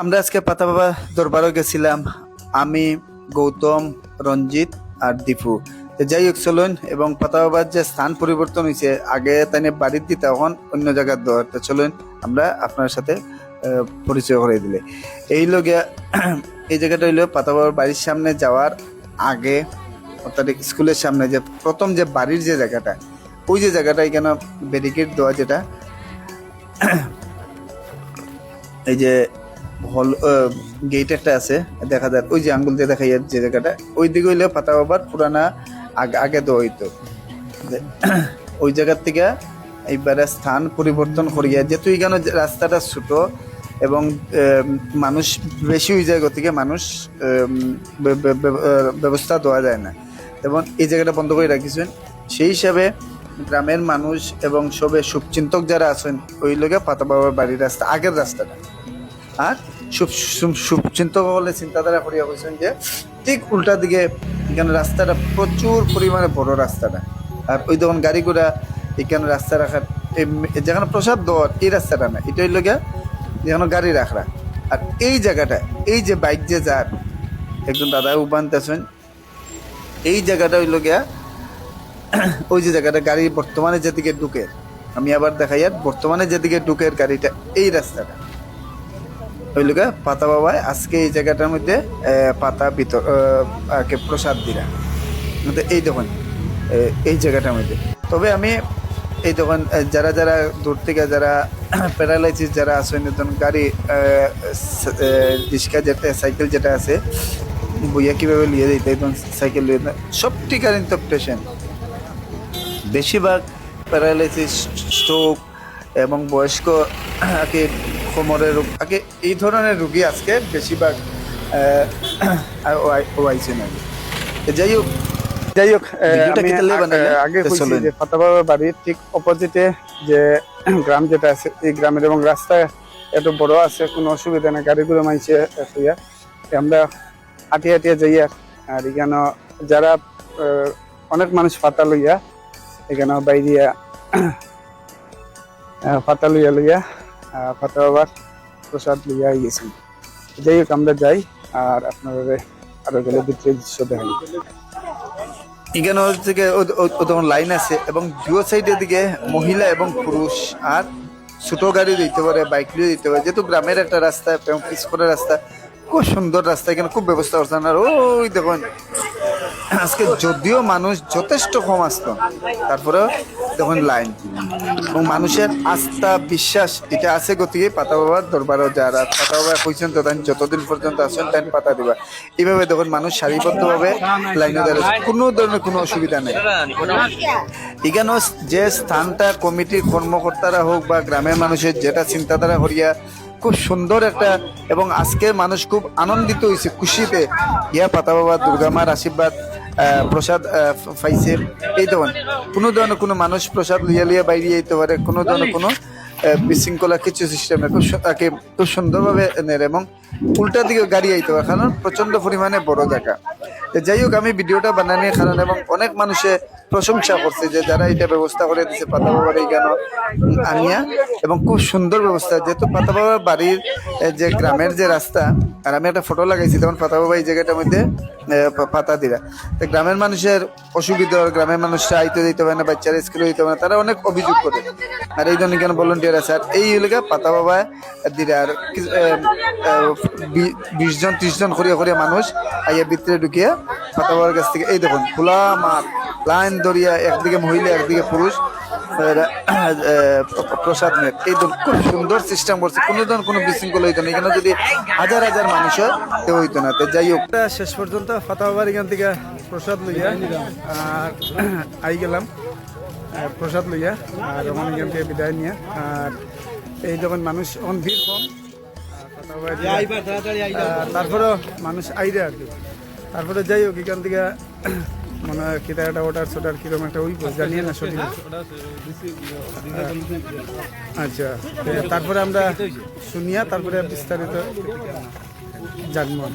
আমরা আজকে পাতা বাবা দরবারও গেছিলাম। আমি, গৌতম, রঞ্জিত আর দীপু। যাই হোক চলুন, এবং পাতা বাবার যে স্থান পরিবর্তন হয়েছে, আগে তাই বাড়ির দিতে এখন অন্য জায়গার দর। চলুন আমরা আপনার সাথে পরিচয় করে দিলে এই লোকে এই জায়গাটা হইলো পাতা বাবার বাড়ির সামনে যাওয়ার আগে, অর্থাৎ স্কুলের সামনে যে প্রথম যে বাড়ির যে জায়গাটা, ওই যে জায়গাটা এখানে ব্যারিকেড দেওয়া, যেটা এই যে হল গেট একটা আছে দেখা যায়, ওই যে আঙ্গুল দিয়ে দেখা যায় যে জায়গাটা, ওই দিকে হইলে পাতা বাবার পুরানা আগে দেওয়া হইতো। ওই জায়গার থেকে এইবারে স্থান পরিবর্তন করিয়া, যেহেতু এখানে রাস্তাটা ছোট এবং মানুষ বেশি ওই জায়গা থেকে মানুষ ব্যবস্থা দেওয়া যায় না, এবং এই জায়গাটা বন্ধ করে রাখিছেন। সেই হিসাবে গ্রামের মানুষ এবং সবে শুভচিন্তক যারা আছেন, ওই লোকে পাতা বাবার বাড়ির রাস্তা আগের রাস্তাটা, আর শুভচিন্তক বলে চিন্তাধারা করিয়া বলছেন যে ঠিক উল্টা দিকে এখানে রাস্তাটা প্রচুর পরিমাণে বড় রাস্তাটা, আর ওই তখন গাড়ি ঘোড়া এখানে রাস্তা রাখার, যেখানে প্রসাদ দেওয়ার এই রাস্তাটা না, এটা হইল গিয়া যেখানে গাড়ি রাখরা। আর এই জায়গাটা, এই যে বাইক যে যার একজন দাদা উবানতেছেন, এই জায়গাটা হইল গিয়া ওই যে জায়গাটা গাড়ি বর্তমানে যেদিকে ঢুকে, আমি আবার দেখাই, আর বর্তমানে যেদিকে ঢুকের গাড়িটা, এই রাস্তাটা ওই লোক পাতা বাবায় আজকে এই জায়গাটার মধ্যে পাতা ভিতর প্রসাদ দিলা এই দেখুন এই জায়গাটার মধ্যে। তবে আমি এই দেখুন যারা যারা দূর থেকে যারা প্যারালাইসিস যারা আছেন, গাড়ি রিক্সা যেটা সাইকেল যেটা আছে বইয়া কীভাবে লিয়ে দিতে, একদম সাইকেল লিয়ে সব টিকার তো পেশেন্ট, বেশিরভাগ প্যারালাইসিস, স্ট্রোক এবং বয়স্ক কোমরের রোগ, এই ধরনের রোগী আজকে বেশিরভাগ আইছে না। যাই হোক আগে বলছি যে পাতা বাবার বাড়ির ঠিক অপোজিটে যে গ্রাম যেটা আছে, এই গ্রামের এবং রাস্তা এত বড় আছে, কোনো অসুবিধা নেই, গাড়িগুলো মাইছে আমরা হাঁটিয়ে হাঁটিয়ে যাই। আর এখানে যারা অনেক মানুষ পাতা লইয়া এখানে বাইরিয়া পাতা লইয়া পাতা বাবার প্রসাদ লইয়া গেছি। যাই হোক আমরা যাই, আর আপনাদের আরো গেলে ভিতরে দৃশ্য দেখাই। এখানে থেকে তখন লাইন আছে, এবং দুই সাইডের দিকে মহিলা এবং পুরুষ, আর ছোট গাড়ি দিতে পারে, বাইক নিয়ে দিতে পারে, যেহেতু গ্রামের একটা রাস্তা এবং পিছনের রাস্তা, খুব সুন্দর রাস্তা, এখানে খুব ব্যবস্থা করছেন। আর ওই দেখুন আজকে যদিও মানুষ যথেষ্ট কম আসতো, তারপরেও দেখুন লাইন, এবং মানুষের আস্থা বিশ্বাস এটা আছে গতিকে পাতা বাবার দরবারও যারা পাতা বাবা কইছেন তো যতদিন পর্যন্ত আসেন তাই পাতা দিবা, এইভাবে দেখুন মানুষ সারিবদ্ধভাবে লাইনে দাঁড়াচ্ছে, কোনো ধরনের কোনো অসুবিধা নেই। এখানে যে স্থানটা কমিটির কর্মকর্তারা হোক বা গ্রামের মানুষের যেটা চিন্তাধারা করিয়া খুব সুন্দর একটা, এবং আজকে মানুষ খুব আনন্দিত হয়েছে, খুশিতে ইয়া পাতা বাবা দুর্গা মার আশীর্বাদ প্রসাদ পাইছে। এই তখন কোনো ধরনের কোনো মানুষ প্রসাদ লিয়া বাইরে যেতে পারে, কোনো ধরনের কোনো বিশৃঙ্খলা কিছু সিস্টেম নেই, খুব সুন্দরভাবে নেয়, এবং উল্টা দিকে গাড়ি আইতে পারে, কারণ প্রচন্ড পরিমাণে বড় জায়গা। যাই হোক আমি ভিডিওটা বানানোর কারণ, এবং অনেক মানুষে প্রশংসা করছে যে যারা এটা ব্যবস্থা করে দিচ্ছে পাতা বাবার এই গান আনিয়া, এবং খুব সুন্দর ব্যবস্থা, যেহেতু পাতা বাবার বাড়ির যে গ্রামের যে রাস্তা, আর আমি একটা ফটো লাগাইছি তখন পাতা বাবা এই জায়গাটার মধ্যে পাতা দিলা, তো গ্রামের মানুষের অসুবিধা, গ্রামের মানুষরা আইতে দিতে পারে না, বাচ্চারা স্কুলে দিতে পারে না, তারা অনেক অভিযোগ করে, আর এই জন্য কেন ভলেন্টিয়ার আছে। আর এই এলাকা পাতা বাবা দিলে, আর 20 জন 30 জন করিয়া মানুষ আইয়া ভিতরে ঢুকিয়া পাতা বাবার কাছ থেকে, এই দেখুন খোলা মাঠ, লাইন ধরিয়া একদিকে মহিলা একদিকে পুরুষ প্রসাদ নেয়, এই খুব সুন্দর সিস্টেম করছে, কোনো ধরনের কোনো বিশৃঙ্খলা হইতো না। এখানে যদি হাজার হাজার মানুষ হয় তো হইতো না। তো যাই হোক শেষ পর্যন্ত পাতা বাবার এখান থেকে প্রসাদ লইয়া আর আই গেলাম, প্রসাদ লইয়া, আর ওখানে এখান থেকে বিদায় নিয়ে, আর এই যখন মানুষ এখন ভিড় কম, তারপরেও মানুষ আইরে আর কি। তারপরে যাই হোক এখান থেকে মানে কিতা একটা ওটার ছোটার কিরকম একটা ওই জানিয়ে না সঠিক। আচ্ছা, তারপরে আমরা শুনিয়া তারপরে বিস্তারিত জানবো।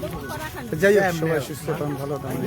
যাই হোক সবাই সুস্থ থাকুন, ভালো থাকুন।